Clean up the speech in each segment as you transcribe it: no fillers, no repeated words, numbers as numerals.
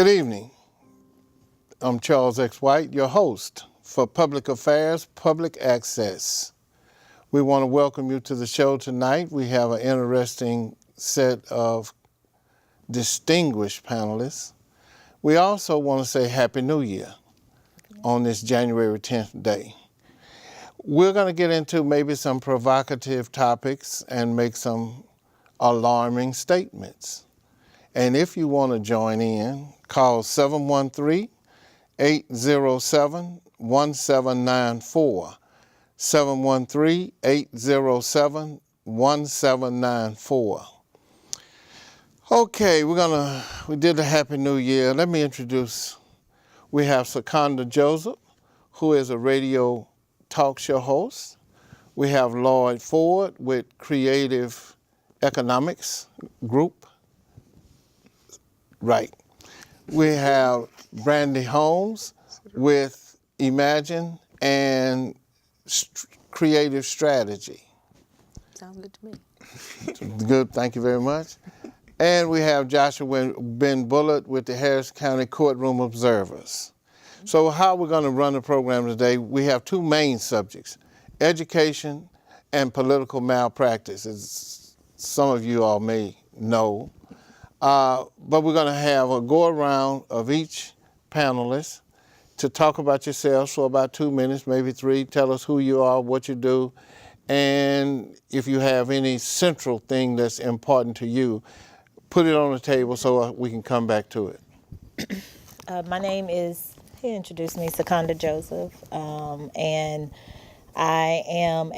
Good evening. I'm Charles X. White, your host for Public Affairs, Public Access. We want to welcome you to the show tonight. We have an interesting set of distinguished panelists. We also want to say Happy New Year on this January 10th day. We're going to get into maybe some provocative topics and make some alarming statements. And if you want to join in, call 713-807-1794. 713-807-1794. Okay, we did the Happy New Year. Let me introduce, we have Secunda Joseph, who is a radio talk show host. We have Lloyd Ford with Creative Economics Group. Right. We have Brandy Holmes with Imagine and Creative Strategy. Sounds good to me. Good, thank you very much. And we have Joshua Ben Bullitt with the Harris County Courtroom Observers. So how we're going to run the program today, we have two main subjects, education and political malpractice, as some of you all may know. But we're going to have a go-around of each panelist to talk about yourselves for about 2 minutes, maybe 3. Tell us who you are, what you do, and if you have any central thing that's important to you, put it on the table so we can come back to it. My name is, he introduced me, Secunda Joseph, and I am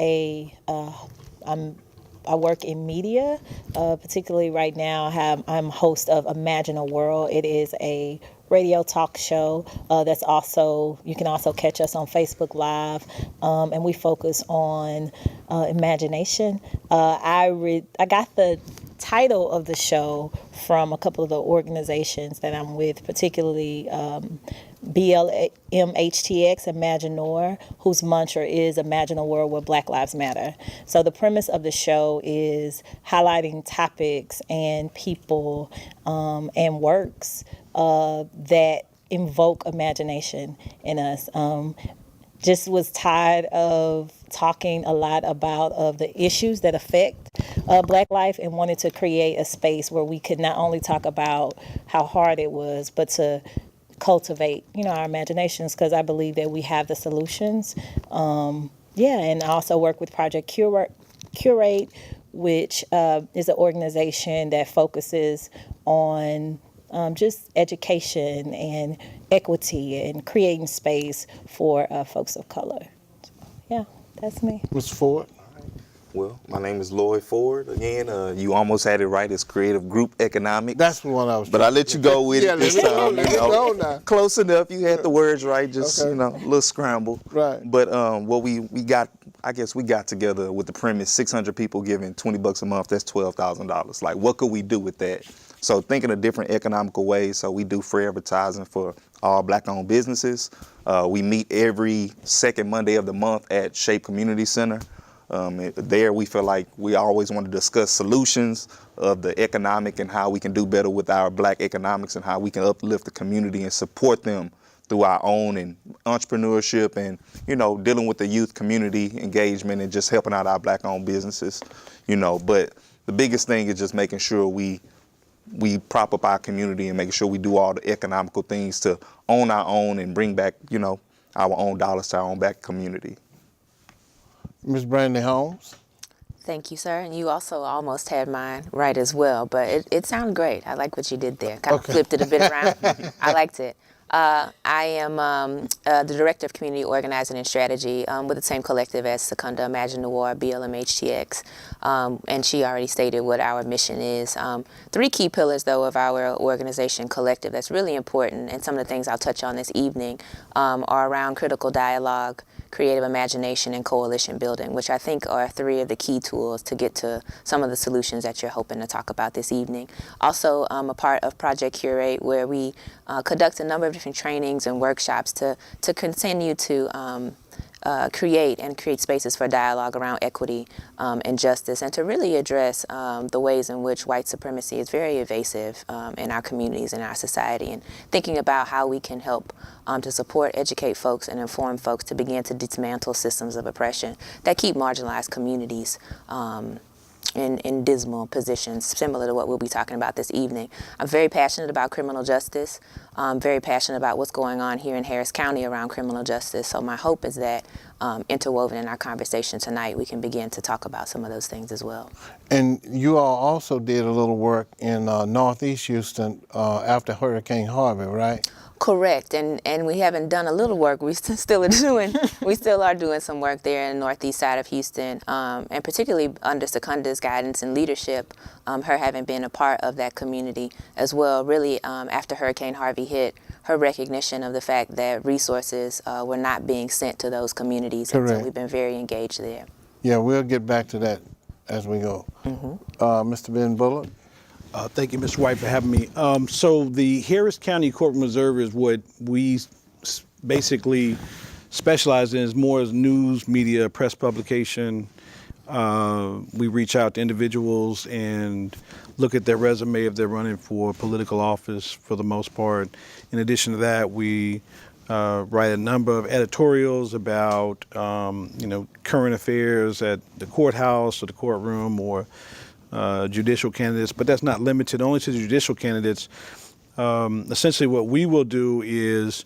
I work in media, particularly right now. I'm host of Imagine a World. It is a radio talk show that's also, you can also catch us on Facebook Live, and we focus on imagination. I got the title of the show from a couple of the organizations that I'm with, particularly BLMHTX, Imaginor, whose mantra is Imagine a World Where Black Lives Matter. So the premise of the show is highlighting topics and people and works that invoke imagination in us. Just was tired of talking a lot about the issues that affect Black life and wanted to create a space where we could not only talk about how hard it was, but to cultivate, our imaginations, because I believe that we have the solutions. And I also work with Project Curate, which is an organization that focuses on just education and equity and creating space for folks of color. So, that's me. Mr. Ford? Well, my name is Lloyd Ford. Again, you almost had it right. It's Creative Group Economics. That's the one I was But I let you go with it this time. Let it go now. Close enough. You had the words right. Just, a little scramble. Right. But what we got, I guess we got together with the premise, 600 people giving $20 a month, that's $12,000. Like, what could we do with that? So thinking of different economical ways. So we do free advertising for all Black-owned businesses. We meet every second Monday of the month at Shape Community Center. There we feel like we always want to discuss solutions of the economic and how we can do better with our Black economics and how we can uplift the community and support them through our own and entrepreneurship and, dealing with the youth community engagement and just helping out our Black-owned businesses, But the biggest thing is just making sure we prop up our community and making sure we do all the economical things to own our own and bring back, our own dollars to our own Black community. Ms. Brandy Holmes? Thank you, sir. And you also almost had mine right as well, but it sounded great. I like what you did there. Kind of flipped it a bit around. I liked it. I am the Director of Community Organizing and Strategy with the same collective as Secunda, Imagine the War, BLMHTX, and she already stated what our mission is. 3 key pillars, though, of our organization collective that's really important, and some of the things I'll touch on this evening are around critical dialogue, creative imagination, and coalition building, which I think are 3 of the key tools to get to some of the solutions that you're hoping to talk about this evening. Also, I'm a part of Project Curate, where we conduct a number of different trainings and workshops to continue to create spaces for dialogue around equity and justice, and to really address the ways in which white supremacy is very evasive in our communities and our society, and thinking about how we can help to support, educate folks, and inform folks to begin to dismantle systems of oppression that keep marginalized communities in dismal positions, similar to what we'll be talking about this evening. I'm very passionate about criminal justice. I'm very passionate about what's going on here in Harris County around criminal justice. So my hope is that interwoven in our conversation tonight, we can begin to talk about some of those things as well. And you all also did a little work in Northeast Houston after Hurricane Harvey, right? Correct, and we haven't done a little work. We still are doing some work there in the northeast side of Houston, and particularly under Secunda's guidance and leadership, her having been a part of that community as well. Really, after Hurricane Harvey hit, her recognition of the fact that resources were not being sent to those communities, Correct. and so we've been very engaged there. Yeah, we'll get back to that as we go. Mr. Ben Bullock. Thank you, Mr. White, for having me. So the Harris County Courtroom Observer is what we basically specialize in, is more as news, media, press publication. We reach out to individuals and look at their resume if they're running for political office for the most part. In addition to that, we write a number of editorials about current affairs at the courthouse or the courtroom, or judicial candidates, but that's not limited only to the judicial candidates. Essentially what we will do is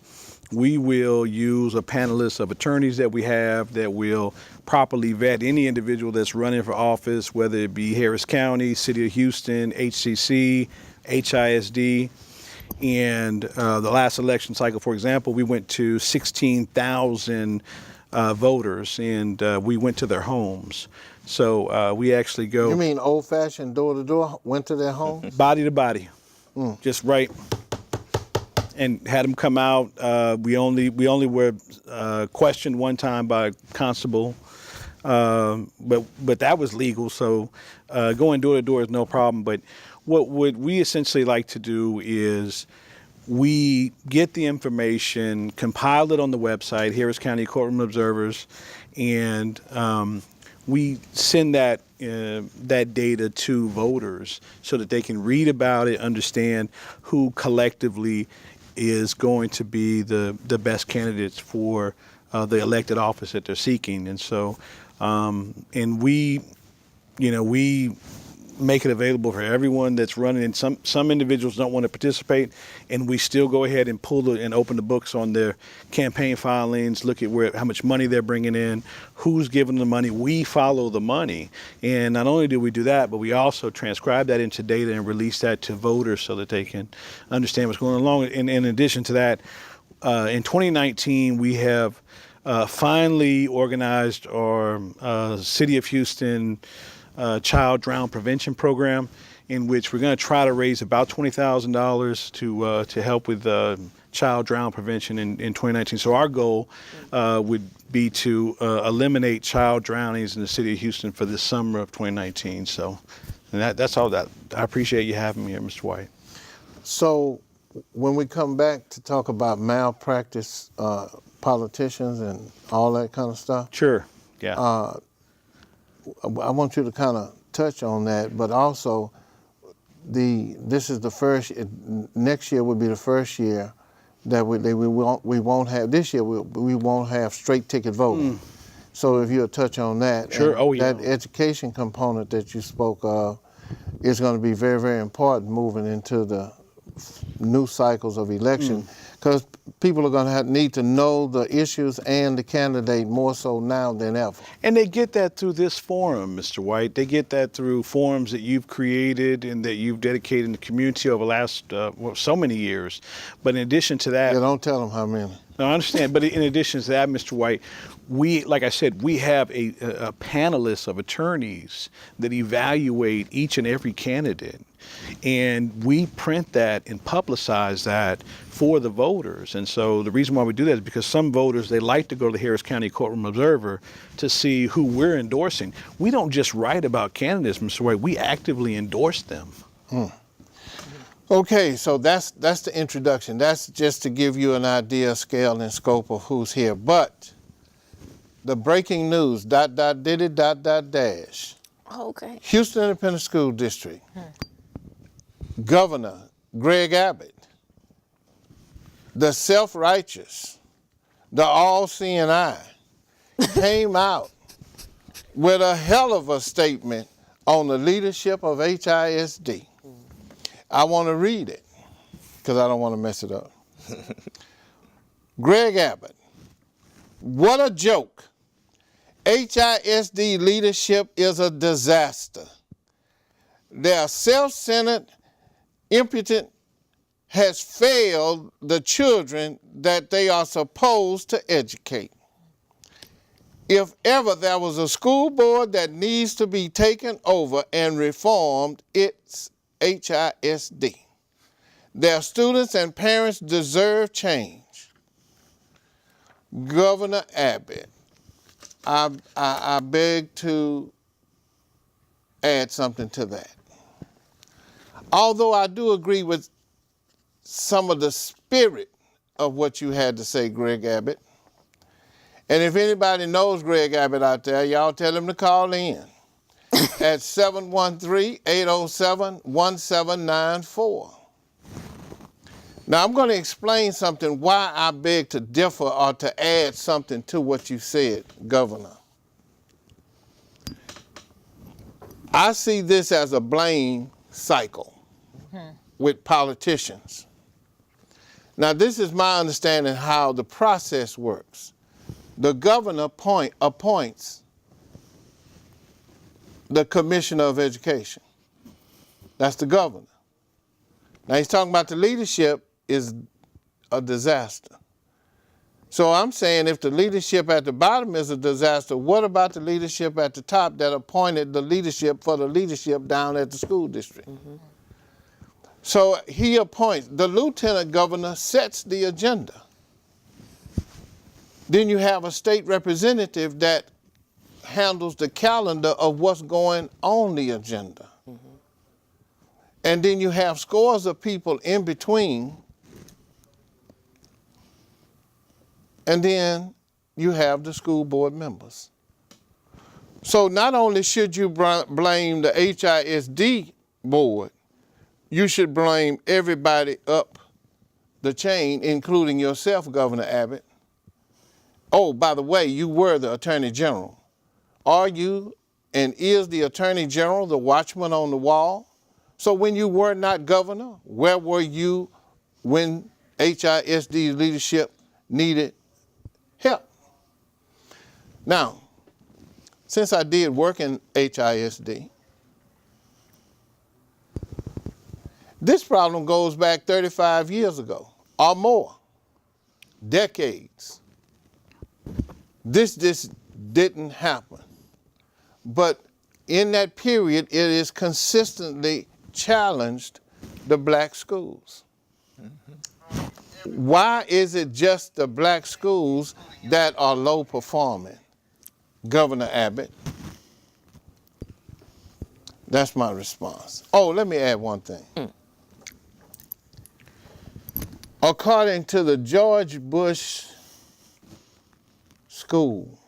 we will use a panelist of attorneys that we have that will properly vet any individual that's running for office, whether it be Harris County, City of Houston, HCC, HISD. And the last election cycle, for example, we went to 16,000 voters, and we went to their homes. So we actually go. You mean old-fashioned door-to-door? Went to their home? Body to body, just right, and had them come out. We only were questioned one time by a constable, but that was legal. So going door to door is no problem. But what we essentially like to do is we get the information, compile it on the website, Harris County Courtroom Observers, and we send that data to voters so that they can read about it, understand who collectively is going to be the best candidates for the elected office that they're seeking. And so, and we make it available for everyone that's running. And some individuals don't want to participate, and we still go ahead and and open the books on their campaign filings, look at how much money they're bringing in, who's giving the money. We follow the money. And not only do we do that, but we also transcribe that into data and release that to voters so that they can understand what's going along. And in addition to that, in 2019, we have finally organized our City of Houston Child Drown Prevention Program, in which we're going to try to raise about $20,000 to help with child drown prevention in 2019. So our goal would be to eliminate child drownings in the City of Houston for the summer of 2019. So that's all that. I appreciate you having me here, Mr. White. So when we come back to talk about malpractice politicians and all that kind of stuff, Sure. Yeah. I want you to kind of touch on that, but also this is the first. Next year will be the first year that we won't have. This year we won't have straight ticket voting. So if you'll touch on that, Sure. Oh, yeah. That education component that you spoke of is going to be very, very important moving into the new cycles of election, because people are going to need to know the issues and the candidate more so now than ever. And they get that through this forum, Mr. White. They get that through forums that you've created and that you've dedicated in the community over the last so many years. But in addition to that, Yeah, don't tell them how many. no, I understand. But in addition to that, Mr. White, like I said, we have a panelist of attorneys that evaluate each and every candidate. And we print that and publicize that for the voters. And so the reason why we do that is because some voters, they like to go to the Harris County Courtroom Observer to see who we're endorsing. We don't just write about candidates, Mr. White. We actively endorse them. Okay, so that's the introduction. That's just to give you an idea, scale, and scope of who's here. But the breaking news, ... dash. Okay. Houston Independent School District. Governor Greg Abbott, the self-righteous, the all-seeing eye, came out with a hell of a statement on the leadership of HISD. I want to read it because I don't want to mess it up. Greg Abbott, what a joke. HISD leadership is a disaster. Their self-centered, impotent has failed the children that they are supposed to educate. If ever there was a school board that needs to be taken over and reformed, it's HISD. Their students and parents deserve change. Governor Abbott, I beg to add something to that. Although I do agree with some of the spirit of what you had to say, Greg Abbott. And if anybody knows Greg Abbott out there, y'all tell him to call in at 713-807-1794. Now I'm going to explain something why I beg to differ or to add something to what you said, Governor. I see this as a blame cycle with politicians. Now, this is my understanding how the process works. The governor appoints the commissioner of education. That's the governor. Now, he's talking about the leadership is a disaster. So I'm saying if the leadership at the bottom is a disaster, what about the leadership at the top that appointed the leadership for the leadership down at the school district? Mm-hmm. So he appoints, the lieutenant governor sets the agenda. Then you have a state representative that handles the calendar of what's going on the agenda. Mm-hmm. And then you have scores of people in between. And then you have the school board members. So not only should you blame the HISD board, you should blame everybody up the chain, including yourself, Governor Abbott. Oh, by the way, you were the Attorney General. Are you and is the Attorney General the watchman on the wall? So when you were not governor, where were you when HISD leadership needed help? Now, since I did work in HISD, this problem goes back 35 years ago or more, decades. This didn't happen. But in that period, it has consistently challenged the black schools. Mm-hmm. Why is it just the black schools that are low performing, Governor Abbott? That's my response. Oh, let me add one thing. According to the George Bush School,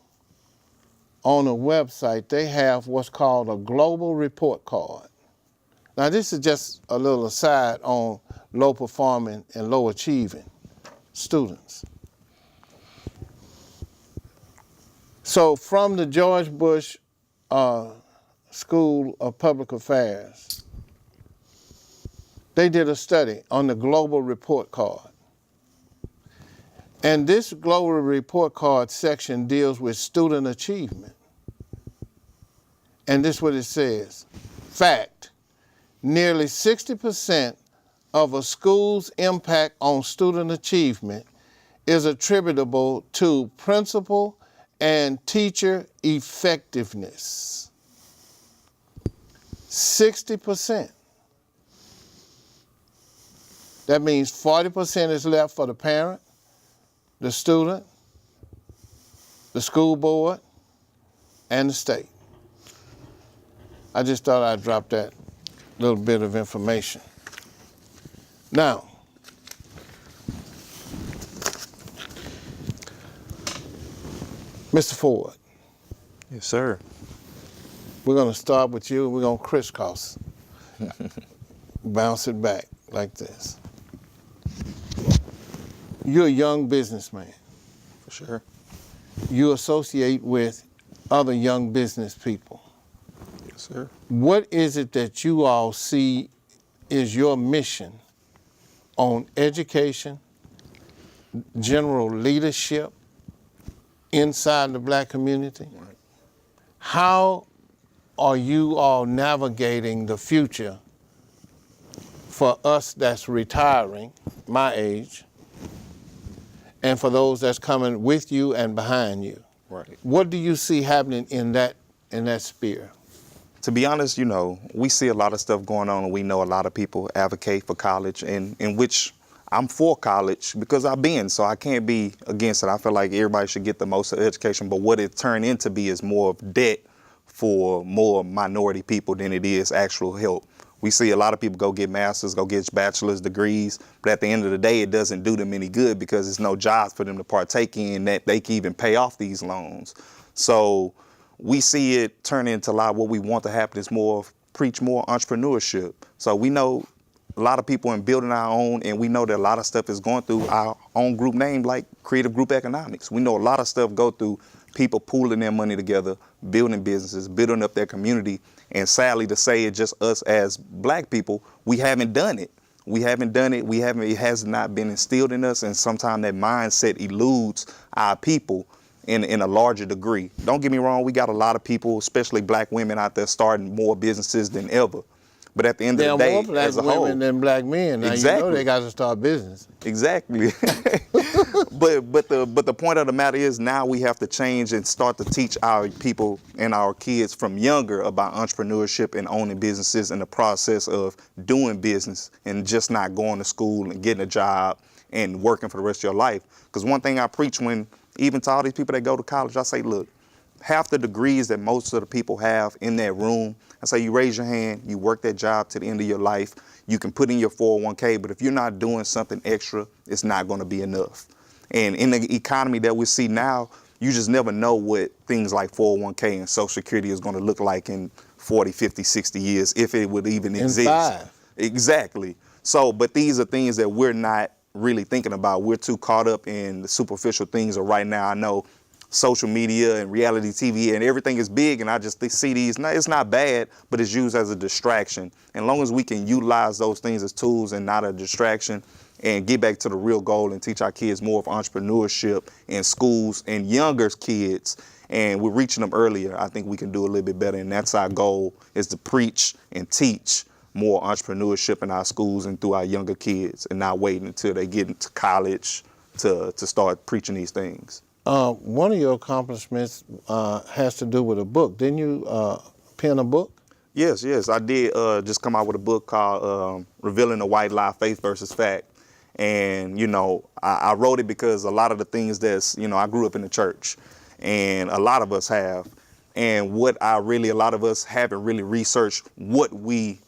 on a website, they have what's called a global report card. Now, this is just a little aside on low performing and low achieving students. So from the George Bush School of Public Affairs, they did a study on the global report card. And this global report card section deals with student achievement. And this is what it says. Fact, nearly 60% of a school's impact on student achievement is attributable to principal and teacher effectiveness. 60%. That means 40% is left for the parent, the student, the school board, and the state. I just thought I'd drop that little bit of information. Now, Mr. Ford, Yes, sir. we're going to start with you and we're going to crisscross. Bounce it back like this. You're a young businessman. For sure. You associate with other young business people. Yes, sir. What is it that you all see is your mission on education, general leadership inside the black community? Right. How are you all navigating the future for us that's retiring, my age, and for those that's coming with you and behind you? Right. What do you see happening in that sphere? To be honest, you know, we see a lot of stuff going on, and we know a lot of people advocate for college, and in which I'm for college because I've been, so I can't be against it. I feel like everybody should get the most education, but what it turned into be is more of debt for more minority people than it is actual help. We see a lot of people go get masters, go get bachelor's degrees, but at the end of the day, it doesn't do them any good because there's no jobs for them to partake in that they can even pay off these loans. So we see it turn into a lot. What we want to happen is preach more entrepreneurship. So we know a lot of people in building our own, and we know that a lot of stuff is going through our own group name, like Creative Group Economics. We know a lot of stuff go through people pooling their money together, building businesses, building up their community. And sadly to say, it's just us as black people, we haven't done it. We haven't done it. It has not been instilled in us. And sometimes that mindset eludes our people in a larger degree. Don't get me wrong. We got a lot of people, especially black women out there starting more businesses than ever. But at the end of the day, more black as a whole, women than black men. Now Exactly. you know they got to start business. Exactly. but the point of the matter is now we have to change and start to teach our people and our kids from younger about entrepreneurship and owning businesses and the process of doing business and just not going to school and getting a job and working for the rest of your life. Because one thing I preach even to all these people that go to college, I say, look, half the degrees that most of the people have in that room, I say you raise your hand, you work that job to the end of your life, you can put in your 401k, but if you're not doing something extra, it's not going to be enough. And in the economy that we see now, you just never know what things like 401k and Social Security is going to look like in 40, 50, 60 years, if it would even exist. In 5. Exactly. So, but these are things that we're not really thinking about. We're too caught up in the superficial things of right now. I know social media and reality TV and everything is big, and I just see these. It's not bad, but it's used as a distraction. And as long as we can utilize those things as tools and not a distraction, and get back to the real goal and teach our kids more of entrepreneurship in schools and younger kids, and we're reaching them earlier, I think we can do a little bit better. And that's our goal, is to preach and teach more entrepreneurship in our schools and through our younger kids, and not waiting until they get into college to start preaching these things. One of your accomplishments has to do with a book. Didn't you pen a book? Yes, I did just come out with a book called Revealing the White Lie, Faith versus Fact. And, you know, I wrote it because a lot of the things I grew up in the church, and a lot of us have. And a lot of us haven't really researched what we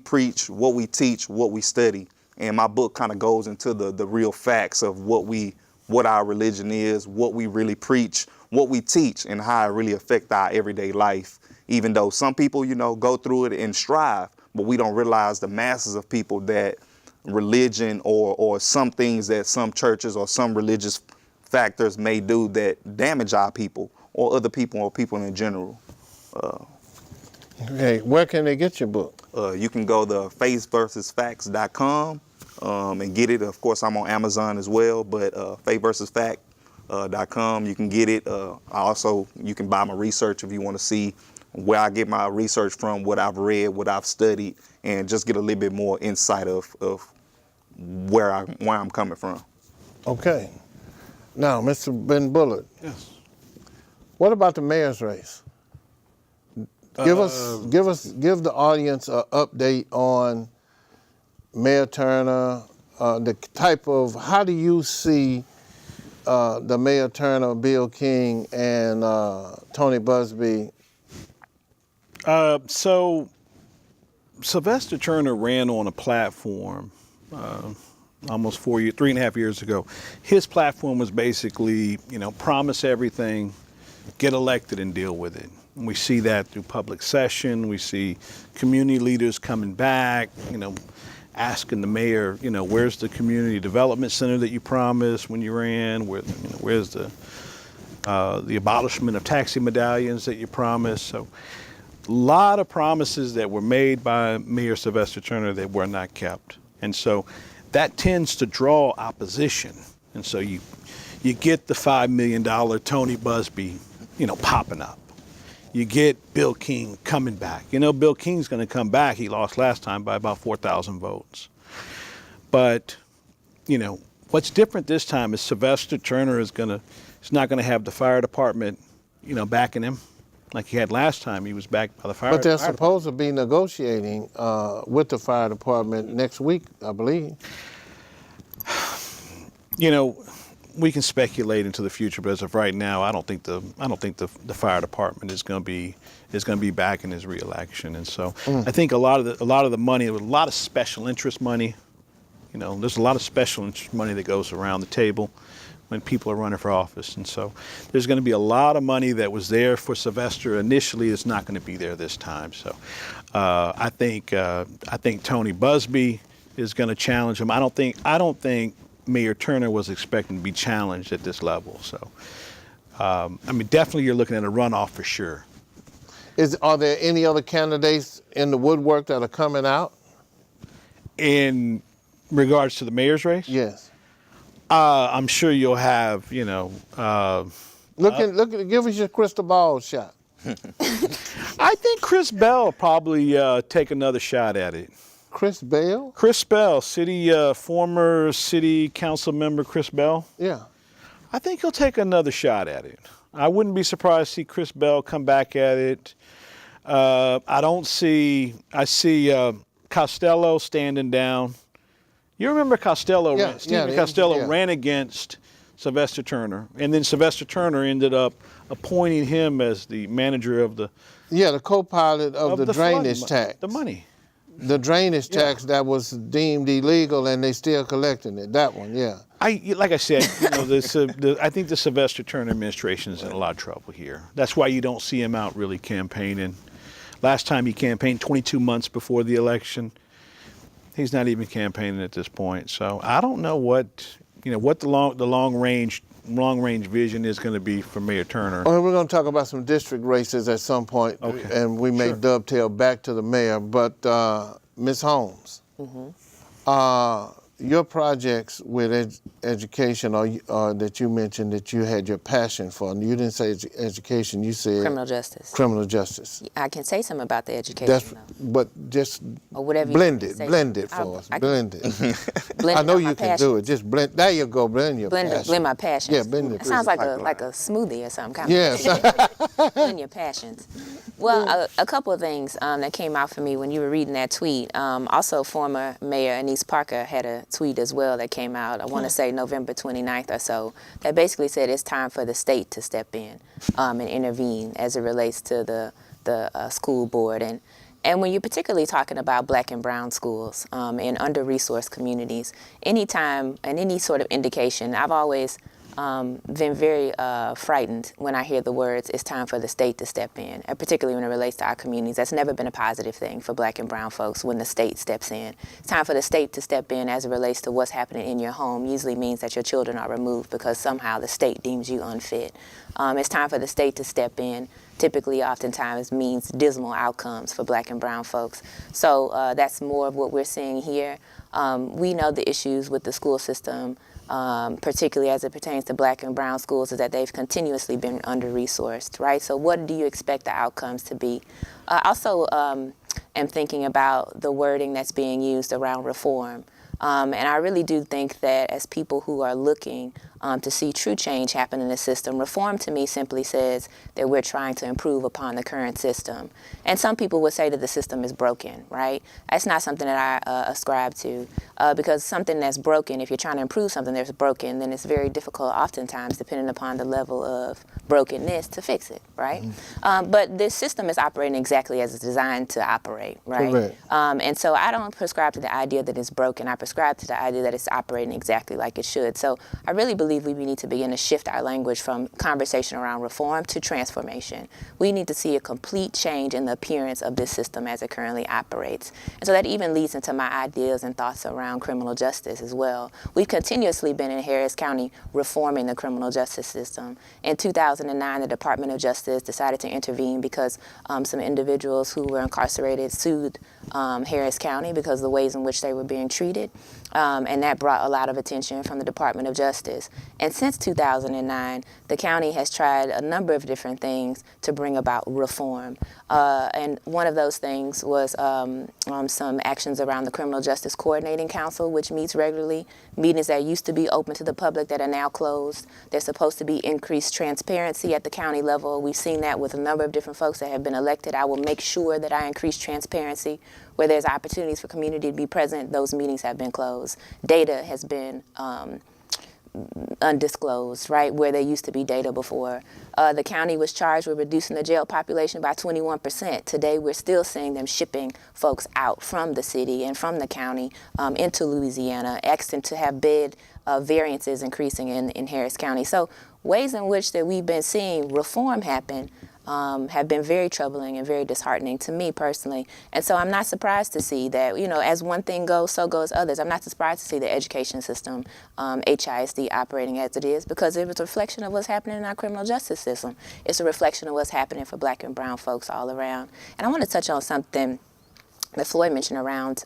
preach, what we teach, what we study. And my book kind of goes into the real facts of what our religion is, what we really preach, what we teach, and how it really affects our everyday life. Even though some people, go through it and strive, but we don't realize the masses of people that religion or some things that some churches or some religious factors may do that damage our people or other people or people in general. Okay, where can they get your book? You can go to faithversusfacts.com and get it. Of course, I'm on Amazon as well, but faithversusfact.com, you can get it. You can buy my research if you want to see where I get my research from, what I've read, what I've studied, and just get a little bit more insight of where I'm coming from. Okay. Now, Mr. Ben Bullard. Yes. What about the mayor's race? Give the audience an update on Mayor Turner, the type of, how do you see the Mayor Turner, Bill King, and Tony Busby? So Sylvester Turner ran on a platform almost 3.5 years ago. His platform was basically, promise everything, get elected and deal with it. And we see that through public session. We see community leaders coming back, asking the mayor, where's the community development center that you promised when you ran? Where's the abolishment of taxi medallions that you promised? So a lot of promises that were made by Mayor Sylvester Turner that were not kept. And so that tends to draw opposition. And so you get the $5 million Tony Busby, popping up. You get Bill King coming back. Bill King's going to come back. He lost last time by about 4,000 votes. But, what's different this time is Sylvester Turner is not going to have the fire department, backing him like he had last time. He was backed by the fire But they're fire supposed to be negotiating with the fire department next week, I believe. We can speculate into the future, but as of right now, I don't think the fire department is going to be back in his reelection. And so I think a lot of the money, there was a lot of special interest money. There's a lot of special interest money that goes around the table when people are running for office. And so there's going to be a lot of money that was there for Sylvester initially that's not going to be there this time. So I think Tony Busby is going to challenge him. I don't think Mayor Turner was expecting to be challenged at this level. So, definitely you're looking at a runoff for sure. Are there any other candidates in the woodwork that are coming out? In regards to the mayor's race? Yes. I'm sure you'll have, Give us your crystal ball shot. I think Chris Bell will probably take another shot at it. Chris Bell? Chris Bell, former city council member Chris Bell. Yeah. I think he'll take another shot at it. I wouldn't be surprised to see Chris Bell come back at it. I see Costello standing down. You remember Costello? Yeah, Stephen yeah, Costello yeah. ran against Sylvester Turner, and then Sylvester Turner ended up appointing him as the manager of the co-pilot of the drainage flood tax. The money. The drainage tax that was deemed illegal, and they still collecting it. That one, yeah. Like I said, I think the Sylvester Turner administration is in a lot of trouble here. That's why you don't see him out really campaigning. Last time he campaigned 22 months before the election. He's not even campaigning at this point. So I don't know what the long range vision is going to be for Mayor Turner. Well, we're going to talk about some district races at some point, Okay. and we may dovetail back to the mayor. But Ms. Holmes, your projects with education, or that you mentioned that you had your passion for, and you didn't say education, you said Criminal justice. criminal justice. I can say something about the education, But just or whatever. blend you it, say. blend it for us, blend it. Blend I know my you can do it. Just blend. There you go, blend your passion. Blend my passions. Yeah, blend it. That sounds like a smoothie or something. Kind Yes. of. Blend your passions. Well, a couple of things that came out for me when you were reading that tweet. Also, former Mayor Annise Parker had a tweet as well that came out, I want to say November 29th or so, that basically said it's time for the state to step in and intervene as it relates to the school board. And when you're particularly talking about black and brown schools in under-resourced communities, anytime and any sort of indication, I've always been very frightened when I hear the words, it's time for the state to step in, and particularly when it relates to our communities. That's never been a positive thing for black and brown folks when the state steps in. It's time for the state to step in as it relates to what's happening in your home. Usually means that your children are removed because somehow the state deems you unfit. It's time for the state to step in. Typically, oftentimes means dismal outcomes for black and brown folks. So that's more of what we're seeing here. We know the issues with the school system, particularly as it pertains to black and brown schools, is that they've continuously been under-resourced, right? So what do you expect the outcomes to be? Also am thinking about the wording that's being used around reform. And I really do think that as people who are looking to see true change happen in the system. Reform to me simply says that we're trying to improve upon the current system. And some people would say that the system is broken, right? That's not something that I ascribe to, because something that's broken, if you're trying to improve something that's broken, then it's very difficult oftentimes, depending upon the level of brokenness, to fix it, right? But this system is operating exactly as it's designed to operate, right? Correct. And so I don't prescribe to the idea that it's broken. I prescribe to the idea that it's operating exactly like it should. So I really believe we need to begin to shift our language from conversation around reform to transformation. We need to see a complete change in the appearance of this system as it currently operates. And so that even leads into my ideas and thoughts around criminal justice as well. We've continuously been in Harris County reforming the criminal justice system. In 2009, the Department of Justice decided to intervene because some individuals who were incarcerated sued Harris County because of the ways in which they were being treated. And that brought a lot of attention from the Department of Justice. And since 2009, the county has tried a number of different things to bring about reform. And one of those things was some actions around the Criminal Justice Coordinating Council, which meets regularly, meetings that used to be open to the public that are now closed. There's supposed to be increased transparency at the county level. We've seen that with a number of different folks that have been elected. I will make sure that I increase transparency. Where there's opportunities for community to be present, those meetings have been closed. Data has been undisclosed, right, where there used to be data before. The county was charged with reducing the jail population by 21%. Today, we're still seeing them shipping folks out from the city and from the county into Louisiana, asking to have bed variances increasing in Harris County. So ways in which that we've been seeing reform happen have been very troubling and very disheartening to me personally. And so I'm not surprised to see that, you know, as one thing goes, so goes others. I'm not surprised to see the education system, HISD, operating as it is, because it was a reflection of what's happening in our criminal justice system. It's a reflection of what's happening for Black and brown folks all around. And I want to touch on something that Floyd mentioned around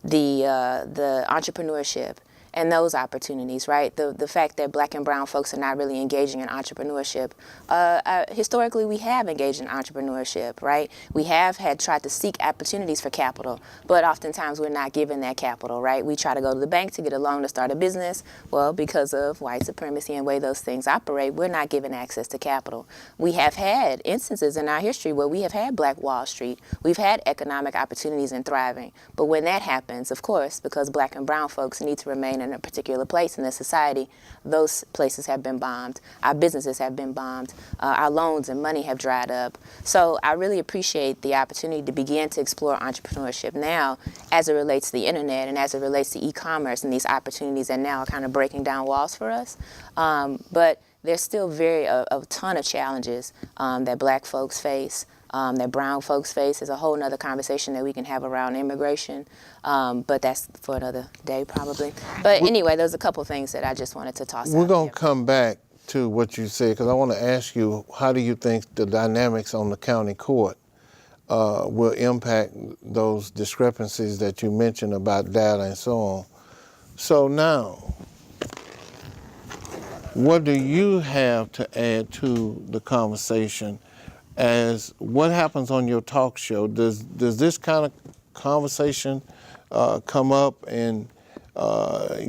the entrepreneurship and those opportunities, right? The fact that Black and brown folks are not really engaging in entrepreneurship. Historically, we have engaged in entrepreneurship, right? We have tried to seek opportunities for capital, but oftentimes we're not given that capital, right? We try to go to the bank to get a loan to start a business. Well, because of white supremacy and the way those things operate, we're not given access to capital. We have had instances in our history where we have had Black Wall Street. We've had economic opportunities and thriving. But when that happens, of course, because Black and brown folks need to remain in a particular place in the society, those places have been bombed. Our businesses have been bombed. Our loans and money have dried up. So I really appreciate the opportunity to begin to explore entrepreneurship now as it relates to the internet and as it relates to e-commerce and these opportunities that now are kind of breaking down walls for us. But there's still a ton of challenges that Black folks face, that brown folks face. Is a whole nother conversation that we can have around immigration, but that's for another day probably. But anyway, there's a couple things that I just wanted to toss out. We're going to come back to what you said, because I want to ask you, how do you think the dynamics on the county court will impact those discrepancies that you mentioned about data and so on? So now, what do you have to add to the conversation as what happens on your talk show? Does this kind of conversation come up, and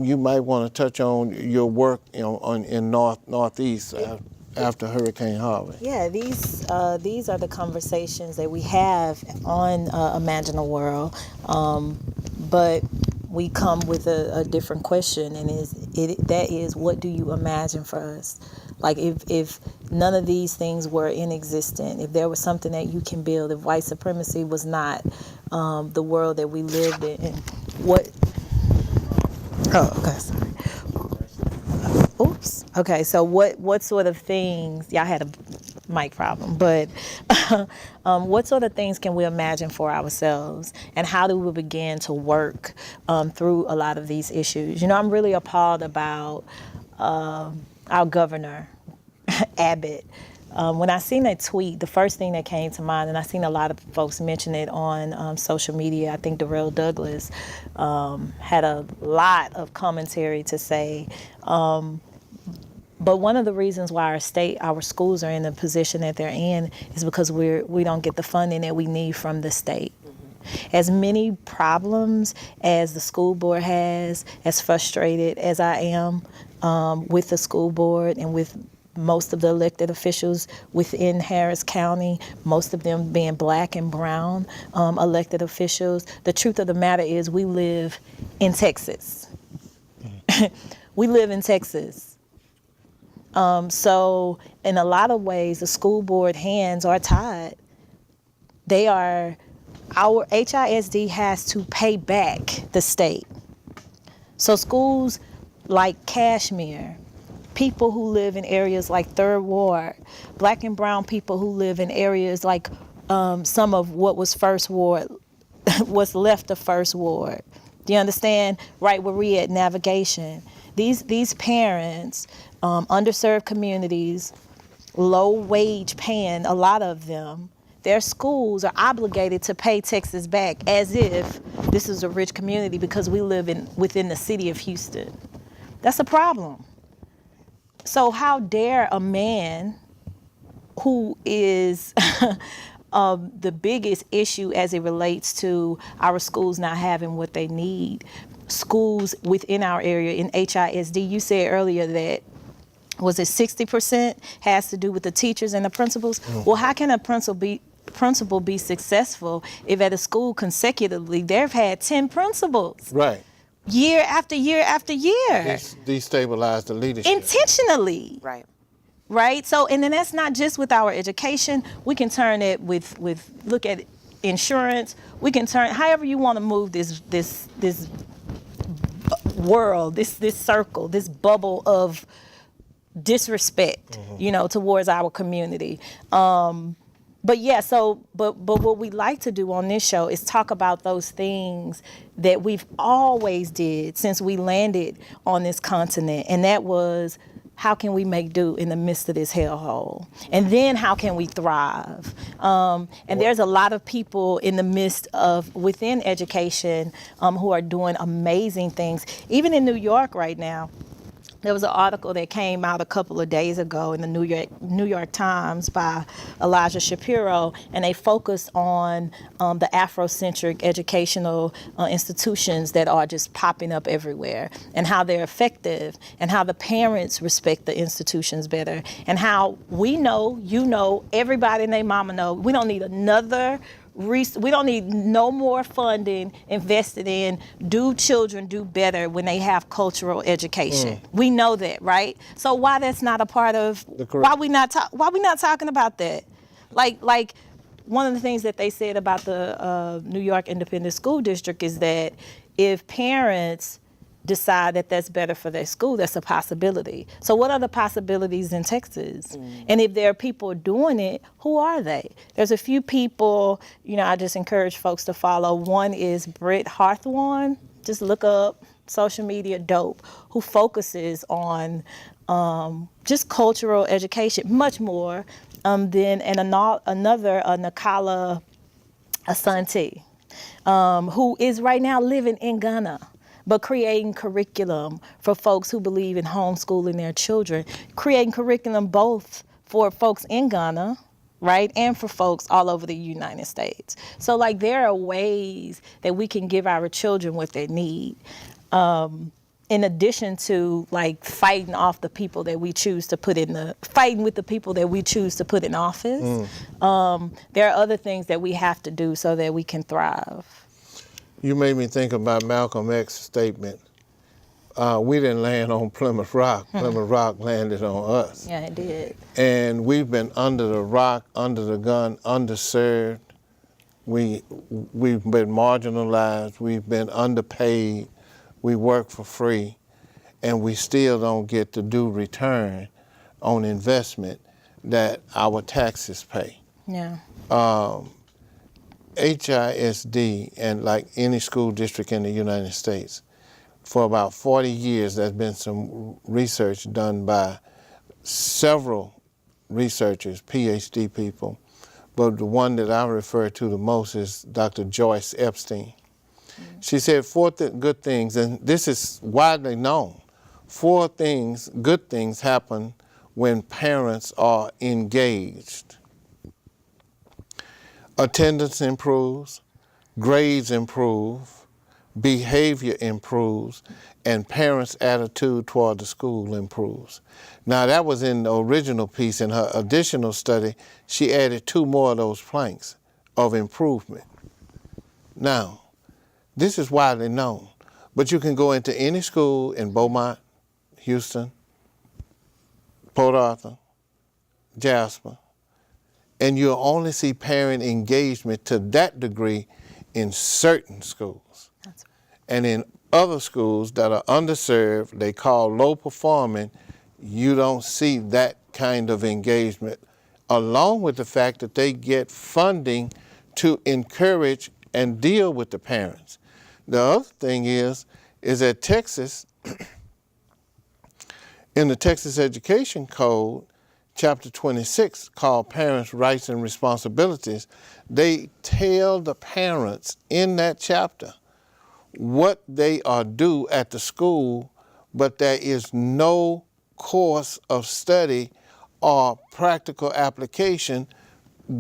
you might want to touch on your work, you know, in Northeast after Hurricane Harvey? Yeah, these are the conversations that we have on Imagine a World, but we come with a different question, and that is, what do you imagine for us? Like, if none of these things were inexistent, if there was something that you can build, if white supremacy was not the world that we lived in, what? Oh, okay, sorry. Oops. Okay, so what sort of things? Y'all had a mic problem, but what sort of things can we imagine for ourselves, and how do we begin to work through a lot of these issues? You know, I'm really appalled about our governor, Abbott. When I seen that tweet, the first thing that came to mind, and I seen a lot of folks mention it on social media, I think Darrell Douglas had a lot of commentary to say. But one of the reasons why our schools are in the position that they're in is because we don't get the funding that we need from the state. As many problems as the school board has, as frustrated as I am, with the school board and with most of the elected officials within Harris County, most of them being black and brown elected officials. The truth of the matter is we live in Texas. We live in Texas. So in a lot of ways, the school board hands are tied. Our HISD has to pay back the state. So schools like Kashmere, people who live in areas like Third Ward, black and brown people who live in areas like some of what was First Ward, what's left of First Ward. Do you understand? Right where we at Navigation. These parents, underserved communities, low wage paying, a lot of them, their schools are obligated to pay Texas back as if this is a rich community because we live within the city of Houston. That's a problem. So how dare a man who is the biggest issue as it relates to our schools not having what they need, schools within our area in HISD, you said earlier that, was it 60% has to do with the teachers and the principals? Well, how can a principal be successful if at a school consecutively they've had 10 principals? Right. Year after year after year. Destabilize the leadership. Intentionally. Right? So, and then that's not just with our education. We can turn it with look at insurance. We can turn however you want to move this world, this circle, this bubble of disrespect, towards our community. But yeah, but what we like to do on this show is talk about those things that we've always did since we landed on this continent, and that was, how can we make do in the midst of this hellhole? And then how can we thrive? And there's a lot of people in the midst of, within education, who are doing amazing things. Even in New York right now, there was an article that came out a couple of days ago in the New York Times by Elijah Shapiro, and they focused on the Afrocentric educational institutions that are just popping up everywhere, and how they're effective, and how the parents respect the institutions better, and how we know, everybody and their mama know, we don't need we don't need no more funding invested in children do better when they have cultural education. We know that, right? So why that's not a part of why we not talking about that? Like one of the things that they said about the New York Independent School District is that if parents decide that that's better for their school, that's a possibility. So what are the possibilities in Texas? And if there are people doing it, who are they? There's a few people, I just encourage folks to follow. One is Britt Hawthorne. Just look up social media, dope, who focuses on just cultural education, much more than, and another, Nakala Asante, who is right now living in Ghana, but creating curriculum for folks who believe in homeschooling their children, creating curriculum both for folks in Ghana, right, and for folks all over the United States. So there are ways that we can give our children what they need, in addition to fighting off the people that we choose to fighting with the people that we choose to put in office. There are other things that we have to do so that we can thrive. You made me think about Malcolm X's statement. We didn't land on Plymouth Rock. Plymouth Rock landed on us. Yeah, it did. And we've been under the rock, under the gun, underserved. We've been marginalized. We've been underpaid. We work for free. And we still don't get the due return on investment that our taxes pay. Yeah. HISD, and like any school district in the United States, for about 40 years there's been some research done by several researchers, PhD people, but the one that I refer to the most is Dr. Joyce Epstein. She said four good things, and this is widely known. 4 good things happen when parents are engaged. Attendance improves, grades improve, behavior improves, and parents' attitude toward the school improves. Now, that was in the original piece. In her additional study, she added 2 more of those planks of improvement. Now, this is widely known, but you can go into any school in Beaumont, Houston, Port Arthur, Jasper, and you'll only see parent engagement to that degree in certain schools. And in other schools that are underserved, they call low performing, you don't see that kind of engagement, along with the fact that they get funding to encourage and deal with the parents. The other thing is that Texas, in the Texas Education Code, Chapter 26, called Parents' Rights and Responsibilities, they tell the parents in that chapter what they are due at the school, but there is no course of study or practical application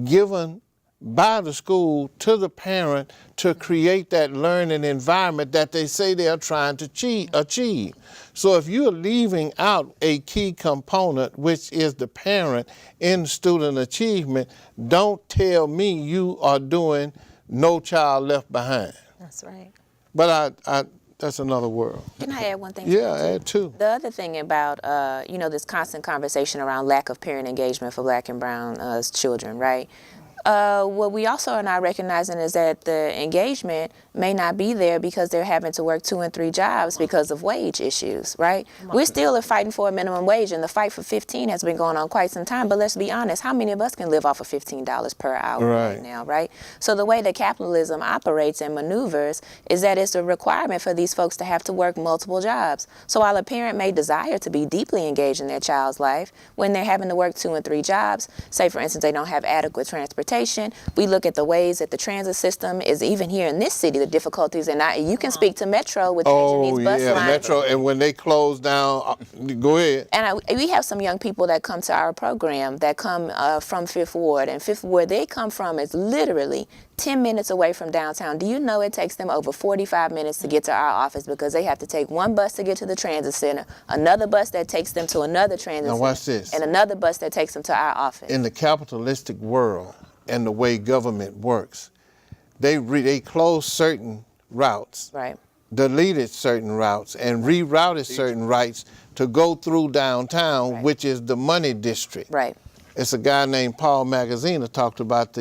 given by the school to the parent to create that learning environment that they say they are trying to achieve. So if you're leaving out a key component, which is the parent in student achievement, don't tell me you are doing No Child Left Behind. That's right. But that's another world. Can I add one thing? Yeah, add 2. The other thing about, this constant conversation around lack of parent engagement for Black and brown children, right? What we also are not recognizing is that the engagement may not be there because they're having to work 2 and 3 jobs because of wage issues, right? We still are fighting for a minimum wage, and the fight for 15 has been going on quite some time. But let's be honest, how many of us can live off of $15 per hour right now, right? So the way that capitalism operates and maneuvers is that it's a requirement for these folks to have to work multiple jobs. So while a parent may desire to be deeply engaged in their child's life, when they're having to work 2 and 3 jobs, say for instance they don't have adequate transportation, we look at the ways that the transit system is, even here in this city, the difficulties, and you can speak to Metro with changing these bus lines. Metro, and when they close down, go ahead. And we have some young people that come to our program that come from Fifth Ward, and Fifth Ward they come from is literally 10 minutes away from downtown. Do you know it takes them over 45 minutes to get to our office because they have to take one bus to get to the transit center, another bus that takes them to another transit Now center, watch this. and another bus that takes them to our office. In the capitalistic world and the way government works, they close certain routes, Right. deleted certain routes, and rerouted certain routes to go through downtown, Right. which is the money district. Right. It's a guy named Paul Magaziner talked about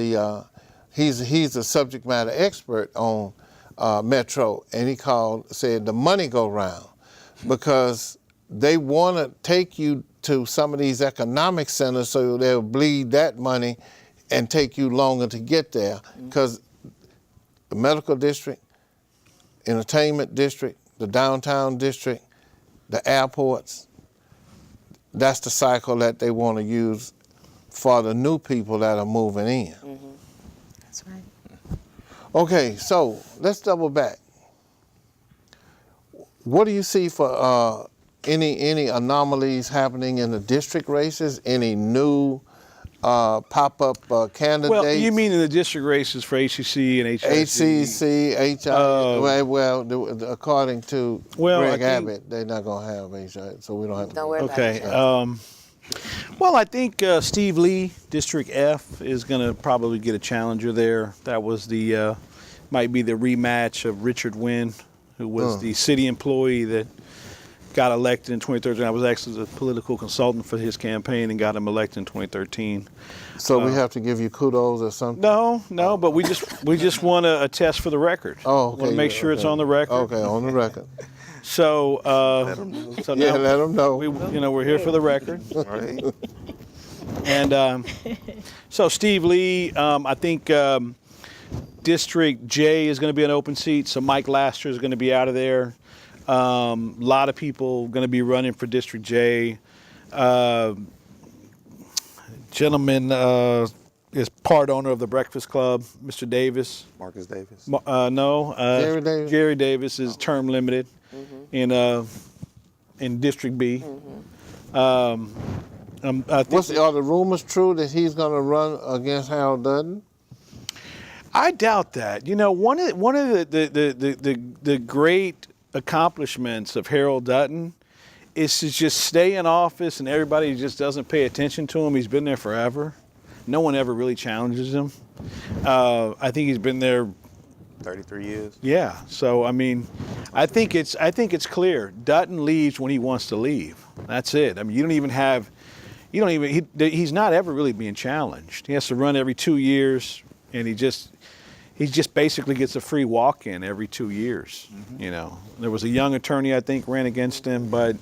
he's a subject matter expert on Metro, and he said the money go round, because they want to take you to some of these economic centers so they'll bleed that money and take you longer to get there, because the medical district, entertainment district, the downtown district, the airports, that's the cycle that they want to use for the new people that are moving in. That's right. Okay, so let's double back. What do you see for any anomalies happening in the district races? Any new pop-up candidates? Well, you mean in the district races for HCC and HIC? HIC, according to Greg I think, Abbott, they're not going to have HIC, so we don't have to. Don't worry Okay. about it. Well, I think Steve Lee, District F, is going to probably get a challenger there. That was might be the rematch of Richard Wynn, who was the city employee that got elected in 2013. I was actually the political consultant for his campaign and got him elected in 2013. So we have to give you kudos or something? No, but we just want to attest for the record. Oh, okay. Want to make sure it's on the record. Okay, on the record. So, so now let them know. we're here for the record. Right. And so Steve Lee, I think District J is going to be an open seat. So Mike Laster is going to be out of there. A lot of people going to be running for District J. Gentleman is part owner of the Breakfast Club, Mr. Davis. Marcus Davis. No, Jerry Davis? Jerry Davis is term limited in District B. I think Are the rumors true that he's going to run against Harold Dutton? I doubt that. You know, one of the great accomplishments of Harold Dutton is to just stay in office and everybody just doesn't pay attention to him. He's been there forever. No one ever really challenges him. I think he's been there 33 years. Yeah. So I mean, I think it's clear. Dutton leaves when he wants to leave. That's it. I mean, he's not ever really being challenged. He has to run every 2 years, and he just basically gets a free walk-in every 2 years. Mm-hmm. You know, there was a young attorney I think ran against him, but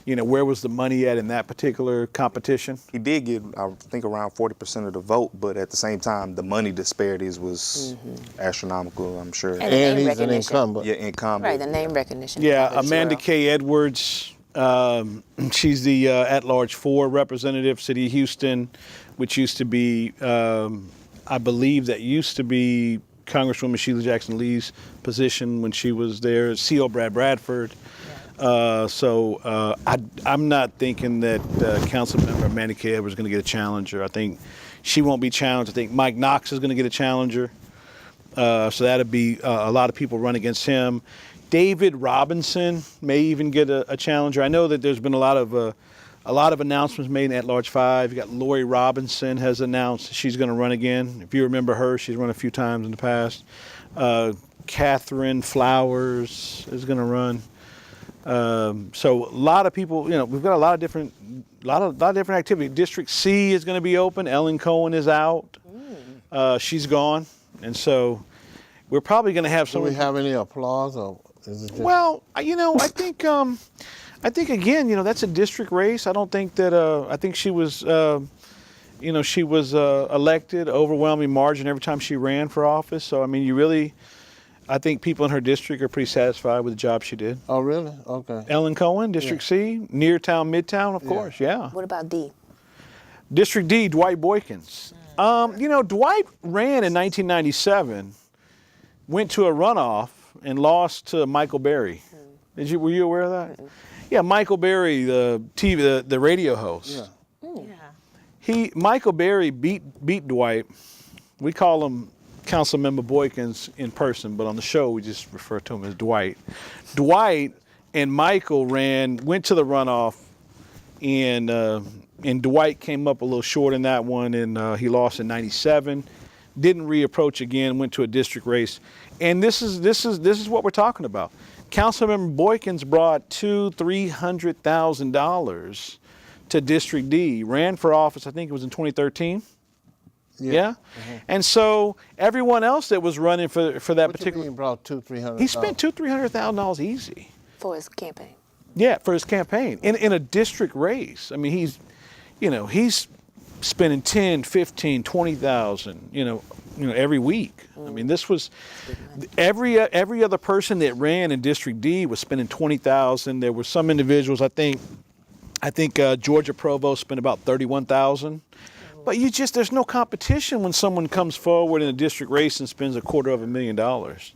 you know, where was the money at in that particular competition? He did get, I think, around 40% of the vote, but at the same time, the money disparities was astronomical, I'm sure. And the And name he's an recognition. incumbent. Yeah, incumbent. Right, the name recognition. Yeah, As Amanda well. K. Edwards. She's the at-large 4 representative, City of Houston, which used to be, I believe that used to be Congresswoman Sheila Jackson Lee's position when she was there. C.O. Brad Bradford. I'm not thinking that Councilmember Amanda K. Edwards is going to get a challenger. I think she won't be challenged. I think Mike Knox is going to get a challenger. So that'll be a lot of people run against him. David Robinson may even get a challenger. I know that there's been a lot of announcements made in At-Large 5. You got Lori Robinson has announced she's going to run again. If you remember her, she's run a few times in the past. Catherine Flowers is going to run. So a lot of people, you know, we've got a lot of different activity. District C is going to be open. Ellen Cohen is out. She's gone, and so we're probably going to have Do some. we have any applause, or is it just? Well, you know, I think again, you know, that's a district race. I don't think that. I think she was, you know, she was elected overwhelming margin every time she ran for office. So I mean, I think people in her district are pretty satisfied with the job she did. Oh, really? Okay. Ellen Cohen, District C, near town, midtown, of course, yeah. What about D? District D, Dwight Boykins. You know, Dwight ran in 1997, went to a runoff and lost to Michael Berry. Were you aware of that? Yeah, Michael Berry, the radio host. Yeah. Michael Berry beat Dwight. We call him Councilmember Boykins in person, but on the show we just refer to him as Dwight. Dwight and Michael went to the runoff, and Dwight came up a little short in that one, and he lost in '97. Didn't reapproach again. Went to a district race, and this is what we're talking about. Councilmember Boykins brought $200,000 to District D. Ran for office, I think it was in 2013. Yeah. And so everyone else that was running for that What particular, you mean brought $200,000-$300,000? he spent $200,000-$300,000 easy. For his campaign. Yeah, for his campaign in a district race. I mean, he's spending 10, 15, 20,000, you know, every week. I mean, this was every other person that ran in District D was spending 20,000. There were some individuals, I think Georgia Provost spent about 31,000. But there's no competition when someone comes forward in a district race and spends $250,000.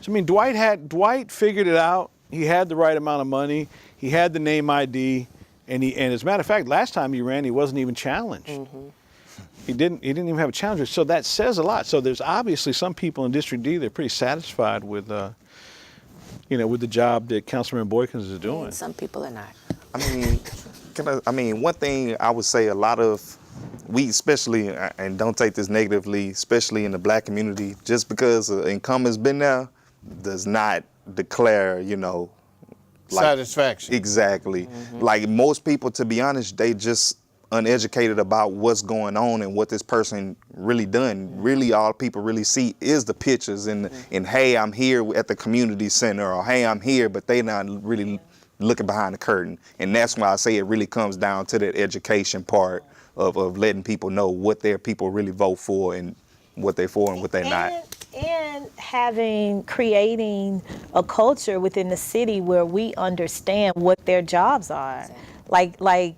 So I mean, Dwight figured it out. He had the right amount of money. He had the name ID, and as a matter of fact, last time he ran, he wasn't even challenged. He didn't even have a challenger. So that says a lot. So there's obviously some people in District D that are pretty satisfied with, with the job that Councilman Boykins is doing. And some people are not. I mean, one thing I would say, a lot of we, especially, and don't take this negatively, especially in the black community, just because an incumbent's been there does not declare, satisfaction. Exactly. Like most people, to be honest, they just uneducated about what's going on and what this person really done. Really, all people really see is the pictures and hey, I'm here at the community center, or hey, I'm here, but they not really looking behind the curtain. And that's why I say it really comes down to that education part of letting people know what their people really vote for and what they're for and what they're not. And creating a culture within the city where we understand what their jobs are. Like,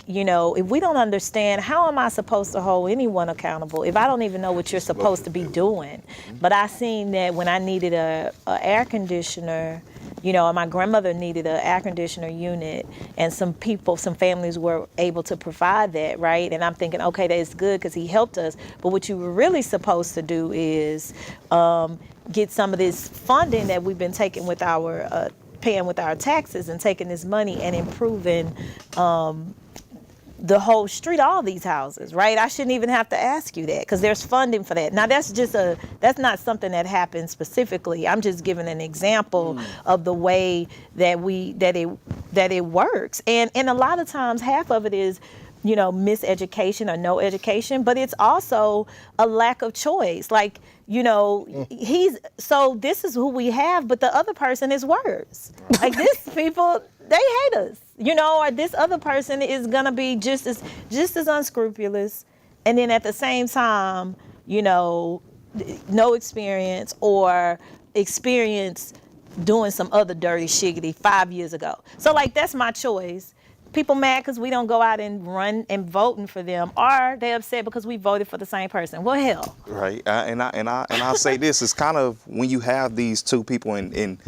if we don't understand, how am I supposed to hold anyone accountable if I don't even know what you're supposed to be doing? But I seen that when I needed a air conditioner my grandmother needed an air conditioner unit, and some families were able to provide that, right? And I'm thinking, okay, that's good because he helped us. But what you were really supposed to do is get some of this funding that we've been taking with our paying with our taxes and taking this money and improving the whole street, all these houses, right? I shouldn't even have to ask you that because there's funding for that. Now that's not something that happens specifically. I'm just giving an example of the way that it works. And a lot of times half of it is, miseducation or no education, but it's also a lack of choice. Like, this is who we have, but the other person is worse. Like this people, they hate us, or this other person is gonna be just as unscrupulous, and then at the same time, no experience or experience doing some other dirty shiggity 5 years ago. So like that's my choice. People mad because we don't go out and run and voting for them, or they upset because we voted for the same person. Well, hell. Right, and I'll say this: it's kind of when you have these two people, and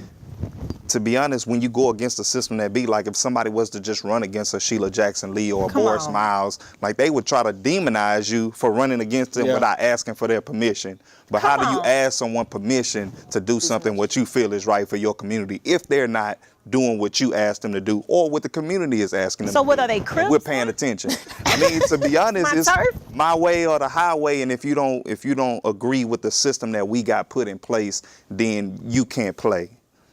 to be honest, when you go against the system that be like, if somebody was to just run against a Sheila Jackson Lee or a Boris Miles, like they would try to demonize you for running against them without asking for their permission. But how do you ask someone permission to do something what you feel is right for your community if they're not doing what you asked them to do or what the community is asking them to do? So what are they, Crips? We're paying attention. I mean, to be honest, it's my way or the highway, and if you don't agree with the system that we got put in place, then you can't play.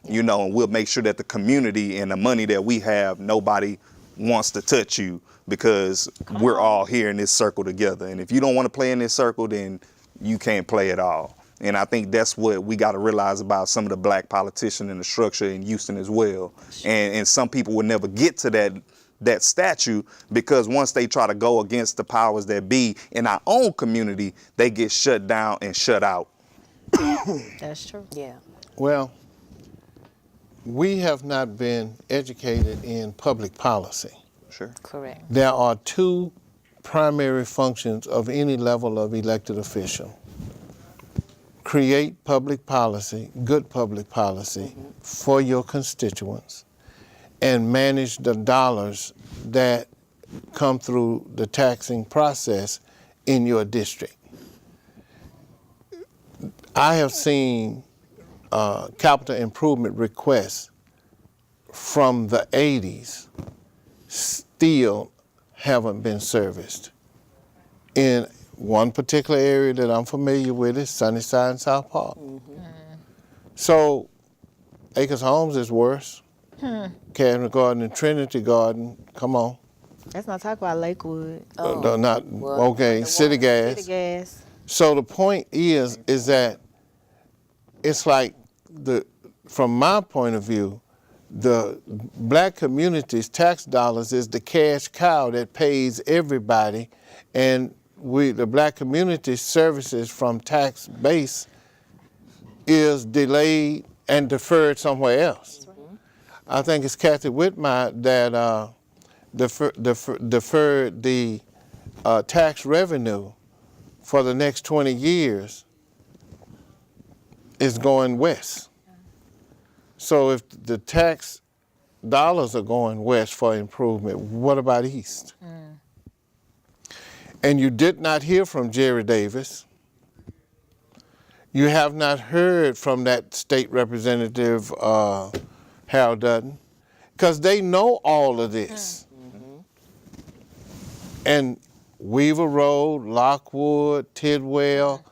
And we'll make sure that the community and the money that we have, nobody wants to touch you because we're all here in this circle together. And if you don't want to play in this circle, then you can't play at all. And I think that's what we got to realize about some of the black politicians and the structure in Houston as well. And some people will never get to that statue because once they try to go against the powers that be in our own community, they get shut down and shut out. That's true. Yeah. Well, we have not been educated in public policy. Sure. Correct. There are two primary functions of any level of elected official. Create public policy, good public policy for your constituents, and manage the dollars that come through the taxing process in your district. I have seen capital improvement requests from the 80s still haven't been serviced. In one particular area that I'm familiar with is Sunnyside and South Park. So Acres Homes is worse. Cabinet Garden and Trinity Garden, come on. Let's not talk about Lakewood. City Gas. City Gas. So the point is that it's like from my point of view, the black community's tax dollars is the cash cow that pays everybody, and the black community services from tax base is delayed and deferred somewhere else. I think it's Kathy Whitmire that deferred the tax revenue for the next 20 years is going west. So if the tax dollars are going west for improvement, what about east? And you did not hear from Jerry Davis. You have not heard from that state representative, Harold Dutton, because they know all of this. And Weaver Road, Lockwood, Tidwell,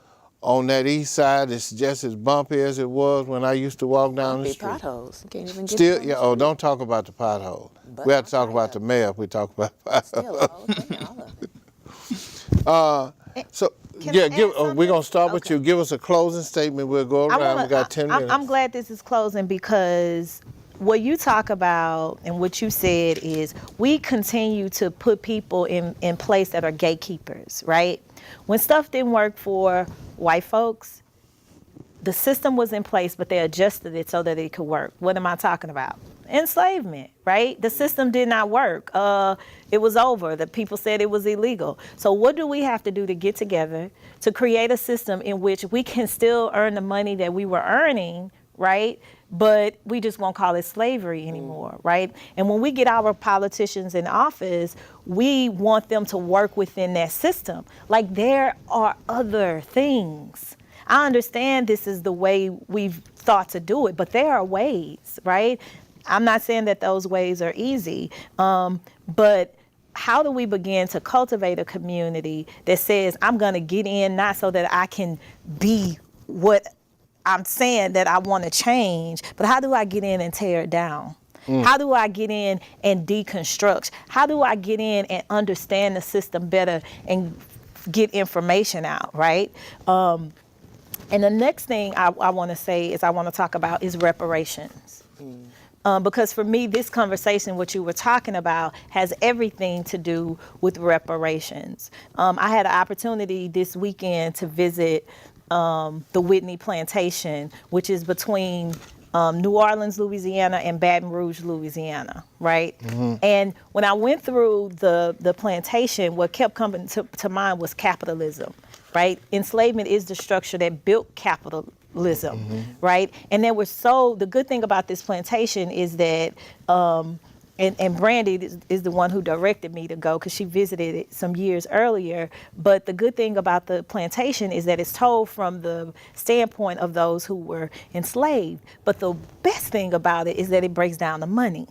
on that east side, it's just as bumpy as it was when I used to walk down the street. Potholes. You can't even get Still, down yeah. the Oh, street. don't talk about the pothole. But We have to talk about the mayor if we talk about potholes. Still, all of it. So, Can yeah, I add we're going to start with Okay. you. Give us a closing statement. We'll go around. We got 10 minutes. I'm glad this is closing because what you talk about and what you said is we continue to put people in place that are gatekeepers, right? When stuff didn't work for white folks, the system was in place, but they adjusted it so that it could work. What am I talking about? Enslavement, right? The system did not work. It was over. The people said it was illegal. So what do we have to do to get together to create a system in which we can still earn the money that we were earning, right? But we just won't call it slavery anymore, right? And when we get our politicians in office, we want them to work within that system. Like, there are other things. I understand this is the way we've thought to do it, but there are ways, right? I'm not saying that those ways are easy, but how do we begin to cultivate a community that says, I'm going to get in not so that I can be what I'm saying that I want to change, but how do I get in and tear it down? How do I get in and deconstruct? How do I get in and understand the system better and get information out, right? And the next thing I want to say is I want to talk about is reparations. Because for me, this conversation, what you were talking about, has everything to do with reparations. I had an opportunity this weekend to visit the Whitney Plantation, which is between New Orleans, Louisiana, and Baton Rouge, Louisiana, right? And when I went through the plantation, what kept coming to mind was capitalism, right? Enslavement is the structure that built capitalism, right? And the good thing about this plantation is that, and Brandy is the one who directed me to go because she visited it some years earlier. But the good thing about the plantation is that it's told from the standpoint of those who were enslaved. But the best thing about it is that it breaks down the money.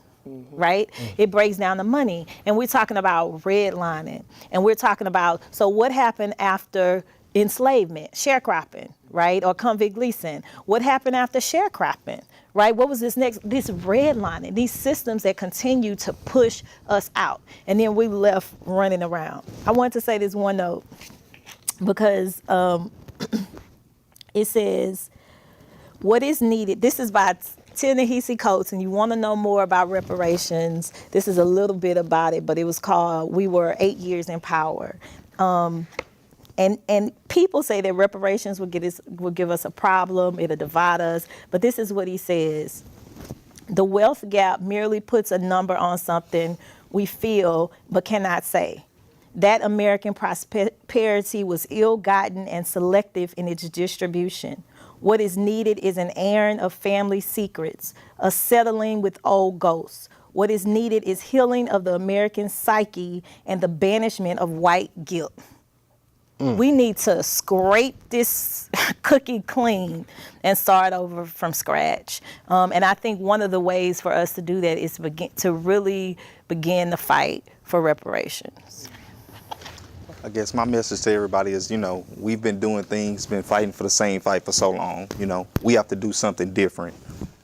Right? It breaks down the money. And we're talking about redlining. And we're talking about, so what happened after enslavement? Sharecropping, right? Or convict leasing. What happened after sharecropping? Right? What was this redlining, these systems that continue to push us out. And then we left running around. I want to say this one note because it says, what is needed, this is by Ta-Nehisi Coates, and you want to know more about reparations, this is a little bit about it, but it was called We Were 8 Years in Power. And people say that reparations will give us a problem, it'll divide us, but this is what he says. The wealth gap merely puts a number on something we feel but cannot say. That American prosperity was ill-gotten and selective in its distribution. What is needed is an airing of family secrets, a settling with old ghosts. What is needed is healing of the American psyche and the banishment of white guilt. We need to scrape this cookie clean and start over from scratch. And I think one of the ways for us to do that is to really begin the fight for reparations. I guess my message to everybody is, we've been doing things, been fighting for the same fight for so long. We have to do something different.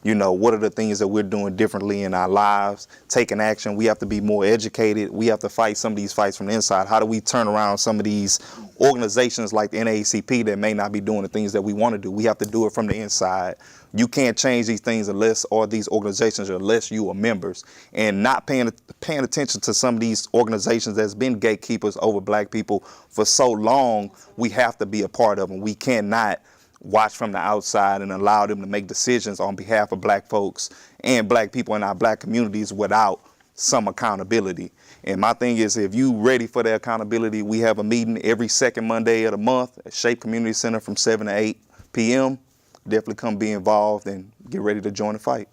What are the things that we're doing differently in our lives, taking action? We have to be more educated. We have to fight some of these fights from the inside. How do we turn around some of these organizations like the NAACP that may not be doing the things that we want to do? We have to do it from the inside. You can't change these things or these organizations unless you are members. And not paying attention to some of these organizations that's been gatekeepers over black people for so long, we have to be a part of them. We cannot watch from the outside and allow them to make decisions on behalf of black folks and black people in our black communities without some accountability. And my thing is, if you ready for the accountability, we have a meeting every second Monday of the month at Shape Community Center from 7 to 8 p.m. Definitely come be involved and get ready to join the fight.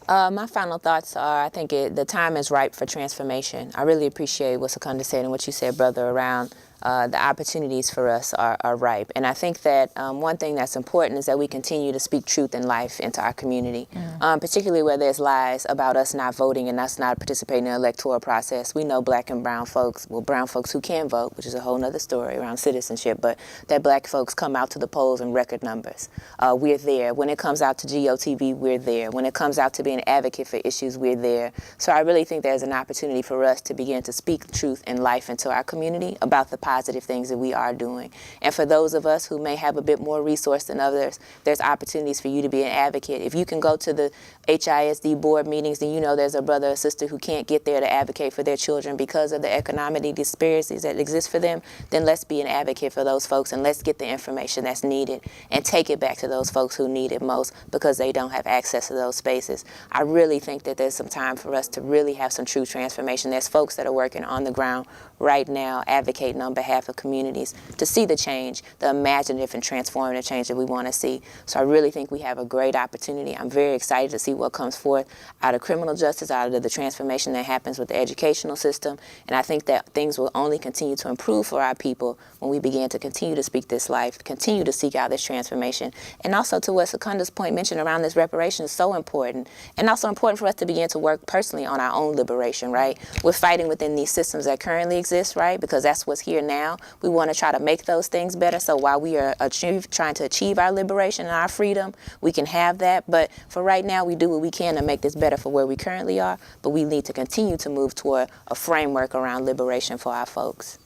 My final thoughts are, I think the time is ripe for transformation. I really appreciate what Secunda said and what you said, brother, around the opportunities for us are ripe. And I think that one thing that's important is that we continue to speak truth and life into our community, particularly where there's lies about us not voting and us not participating in the electoral process. We know black and brown folks, brown folks who can vote, which is a whole nother story around citizenship, but that black folks come out to the polls in record numbers. We're there. When it comes out to GOTV, we're there. When it comes out to being an advocate for issues, we're there. So I really think there's an opportunity for us to begin to speak truth and life into our community about the positive things that we are doing. And for those of us who may have a bit more resource than others, there's opportunities for you to be an advocate. If you can go to the HISD board meetings, then you know there's a brother or sister who can't get there to advocate for their children because of the economic disparities that exist for them, then let's be an advocate for those folks and let's get the information that's needed and take it back to those folks who need it most because they don't have access to those spaces. I really think that there's some time for us to really have some true transformation. There's folks that are working on the ground right now advocating on behalf behalf of communities to see the change, the imaginative and transformative change that we want to see. So I really think we have a great opportunity. I'm very excited to see what comes forth out of criminal justice, out of the transformation that happens with the educational system. And I think that things will only continue to improve for our people when we begin to continue to speak this life, continue to seek out this transformation. And also to what Secunda's point mentioned around this reparation is so important. And also important for us to begin to work personally on our own liberation, right? We're fighting within these systems that currently exist, right? Because that's what's here now. We want to try to make those things better. So while we are trying to achieve our liberation and our freedom, we can have that. But for right now, we do what we can to make this better for where we currently are. But we need to continue to move toward a framework around liberation for our folks.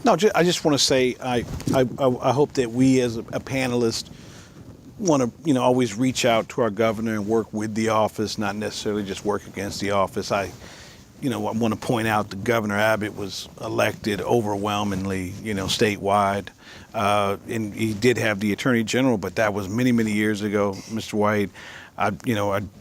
No, I just want to say I hope that we as a panelist want to always reach out to our governor and work with the office, not necessarily just work against the office. I want to point out that Governor Abbott was elected overwhelmingly, statewide, and he did have the Attorney General, but that was many, many years ago, Mr. White. I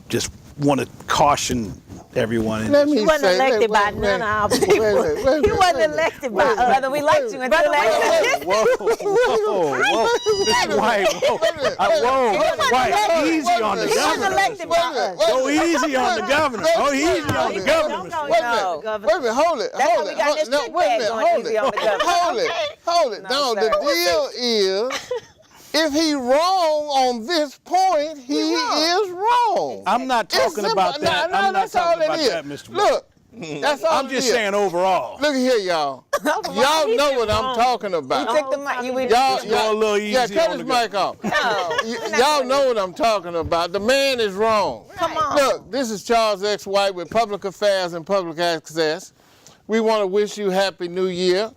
just want to caution everyone. Let me He wasn't say- elected wait, by wait, none of our wait, people. wait, wait, He wait, wasn't wait. elected by us. Whether we liked you until Brother, election. Whoa, Mr. White, whoa, White, easy on the He wasn't governor. elected by us. Go easy on the governor. Oh, easy on the governor. Don't Wait a know. minute, wait a minute, hold it, That's hold why it, we got hold this it. No, trick wait a bag minute, going hold easy it, on the governor. hold it. Now, sir. the deal is, if he wrong on this point, he is wrong. I'm not It's talking simple. about that. No, I'm not that's all talking it about is. that, Mr. White. Look, that's all I'm it just is. saying overall. Look here, y'all. Y'all know what I'm talking about. Took the mic. Y'all, go a little yeah, easy cut on his the mic off. Y'all know what I'm talking about. The man is wrong. Come on. Look, this is Charles X. White with Public Affairs and Public Access. We want to wish you Happy New Year,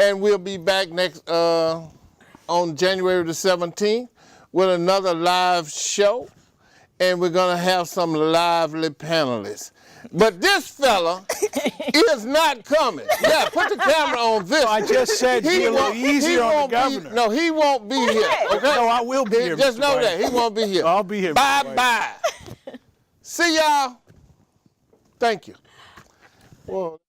and we'll be back next on January the 17th with another live show, and we're gonna have some lively panelists. But this fella is not coming. Yeah, put the camera on this. I just said be a little easy on the governor. No, he won't be here. Okay? No, I will be here, Just Mr. know White. that he won't be here. I'll be here, Mr. White. Bye bye. See y'all. Thank you. Well,